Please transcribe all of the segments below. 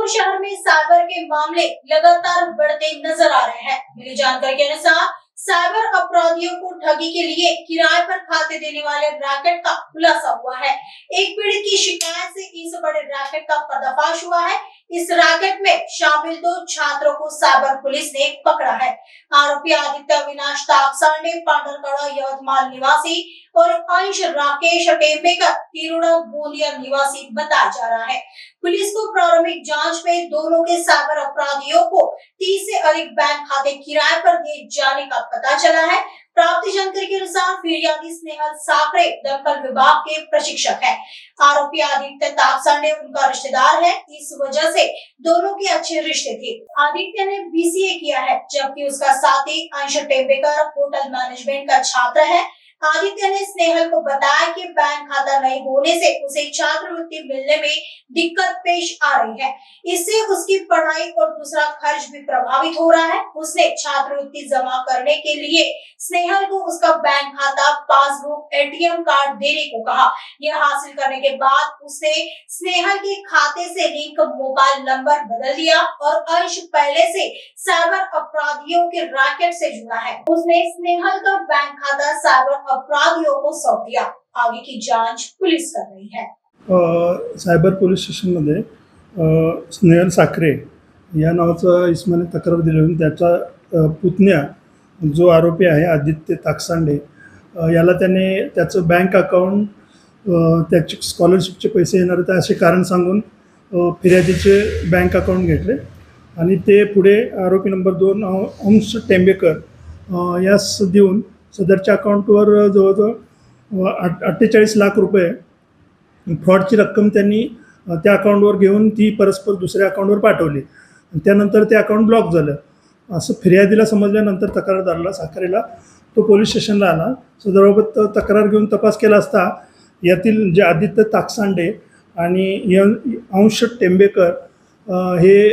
जयपुर शहर में साइबर के मामले लगातार बढ़ते नजर आ रहे हैं। मिली जानकारी के अनुसार साइबर अपराधियों को ठगी के लिए किराए पर खाते देने वाले रैकेट का खुलासा हुआ है। एक पीड़ित की शिकायत से इस बड़े रैकेट का पर्दाफाश हुआ है। इस रैकेट में शामिल 2 छात्रों को साइबर पुलिस ने पकड़ा है। आरोपी आदित्य अविनाश ताकसांडे पांडरकड़ा यवतमाल निवासी और अंश राकेश टेम्बेकर तिरुड़ा गोंदिया निवासी बताया जा रहा है। पुलिस को प्रारंभिक जांच में दोनों के साइबर अपराधियों को 30 से अधिक बैंक खाते किराए पर दिए जाने का पता चला है। प्राप्त जानकारी के अनुसार फिरियादी स्नेहल साकरे दमकल विभाग के प्रशिक्षक है। आरोपी आदित्य ताकसांडे उनका रिश्तेदार है। इस वजह से दोनों के अच्छे रिश्ते थे। आदित्य ने BCA किया है, जबकि उसका साथी अंश टेम्बेकर होटल मैनेजमेंट का छात्र है। आदित्य ने स्नेहल को बताया कि बैंक खाता नहीं होने से उसे छात्रवृत्ति मिलने में दिक्कत पेश आ रही है। इससे उसकी पढ़ाई और दूसरा खर्च भी प्रभावित हो रहा है। उसने छात्रवृत्ति जमा करने के लिए स्नेहल को उसका बैंक खाता, पासबुक, ATM कार्ड देने को कहा। यह हासिल करने के बाद उसने स्नेहल के खाते से लिंक मोबाइल नंबर बदल दिया और अंश पहले से साइबर अपराधियों के रैकेट से जुड़ा है। उसने स्नेहल का बैंक खाता साइबर अपराधियों को सौंप दिया। आगे की जांच पुलिस कर रही है। सायबर पोलीस स्टेशनमध्ये स्नेहल साखरे या नावाचा इसमाने तक्रार दिली होती। त्याचा पुतण्या जो आरोपी आहे आदित्य ताकसांडे याला त्याने त्याचं बँक अकाउंट, त्याचे स्कॉलरशिपचे पैसे येणार होते असे कारण सांगून फिर्यादीचे बँक अकाउंट घेतले आणि ते पुढे आरोपी नंबर 2 अंश टेंबेकर यास देऊन सदरच्या अकाउंटवर जवळजवळ 48 लाख रुपये फ्रॉडची रक्कम त्यांनी त्या अकाउंटवर घेऊन ती परस्पर दुसऱ्या अकाउंटवर पाठवली। त्यानंतर ते अकाउंट ब्लॉक झालं असं फिर्यादीला समजल्यानंतर तक्रारदाराला साखरेला तो पोलीस स्टेशनला आला। सदरबाबत तक्रार घेऊन तपास केला असता यातील जे आदित्य ताकसांडे आणि अंश टेंबेकर हे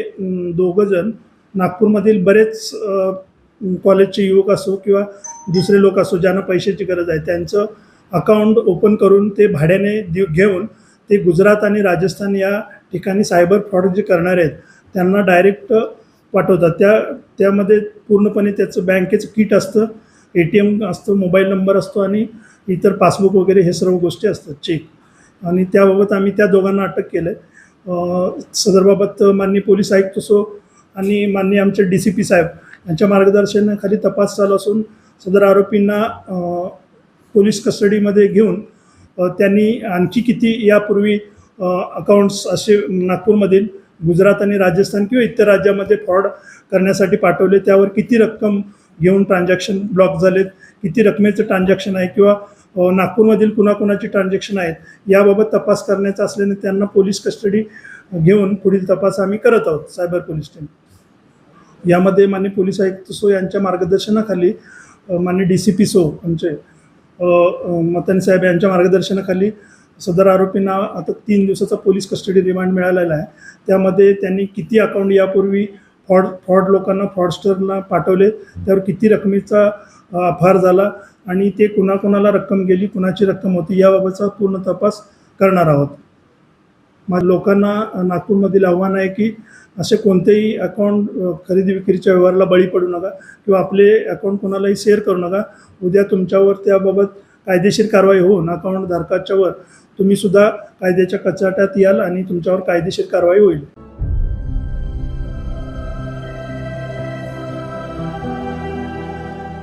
दोघंजण नागपूरमधील बरेच कॉलेजचे युवक असो किंवा दुसरे लोक असो ज्यांना पैशाची गरज आहे त्यांचं अकाउंट ओपन करून ते भाड्याने घेऊन ते गुजरात आणि राजस्थान या ठिकाणी सायबर फ्रॉड जे करणारे आहेत त्यांना डायरेक्ट पाठवतात। त्यामध्ये पूर्णपणे त्याचं बँकेचं किट असतं, ATM असतं, मोबाईल नंबर असतो आणि इतर पासबुक वगैरे हे सर्व गोष्टी असतात, चेक। आणि त्याबाबत आम्ही त्या दोघांना अटक केलं आहे। सदरबाबत माननीय पोलीस आयुक्त सो आणि माननीय आमचे DCP साहेब यांच्या मार्गदर्शनाखाली तपास चालू असून सदर आरोपींना पोलीस कस्टडीमध्ये घेऊन त्यांनी आणखी किती यापूर्वी अकाउंट्स असे नागपूरमधील, गुजरात आणि राजस्थान किंवा इतर राज्यामध्ये फ्रॉड करण्यासाठी पाठवले, त्यावर किती रक्कम घेऊन ट्रान्झॅक्शन ब्लॉक झालेत, किती रकमेचं ट्रान्झॅक्शन आहे किंवा नागपूरमधील कुणाकुणाची ट्रान्झॅक्शन आहेत याबाबत तपास करण्याचा असल्याने त्यांना पोलीस कस्टडी घेऊन पुढील तपास आम्ही करत आहोत सायबर पोलीस टीम। यामध्ये माननीय पोलीस आयुक्त सो यांच्या मार्गदर्शनाखाली माननीय DCP सो आमचे मतानी साहेब यांच्या मार्गदर्शनाखाली सदर आरोपींना आता 3 दिवसाचा पोलीस कस्टडी रिमांड मिळालेला आहे। त्यामध्ये त्यांनी किती अकाउंट यापूर्वी फ्रॉड लोकांना, फ्रॉडस्टरला पाठवले, त्यावर किती रकमेचा अपहार झाला आणि ते कुणाकुणाला रक्कम गेली, कुणाची रक्कम होती याबाबतचा पूर्ण तपास करणार आहोत। माझ्या लोकांना नागपूरमधील आव्हान आहे की असे कोणतेही अकाउंट खरेदी विक्रीच्या व्यवहाराला बळी पडू नका किंवा आपले अकाउंट कोणालाही शेअर करू नका। उद्या तुमच्यावर त्याबाबत कायदेशीर कारवाई होऊन अकाउंट धारकाच्यावर तुम्ही सुद्धा कायद्याच्या कचाट्यात याल आणि तुमच्यावर कायदेशीर कारवाई होईल।